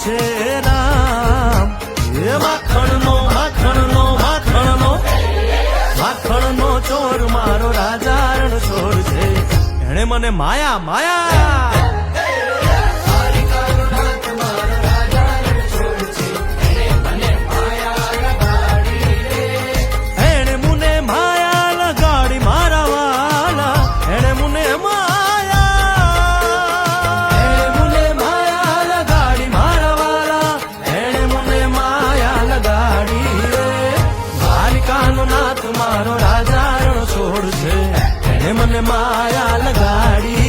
છે રામ. એ માખણનો માખણનો માખણનો માખણનો ચોર મારો રાજા રણછોડ છે. એણે મને માયા માયા મારો રાજા રણછોડ છે. એને મને માયા લગાડી.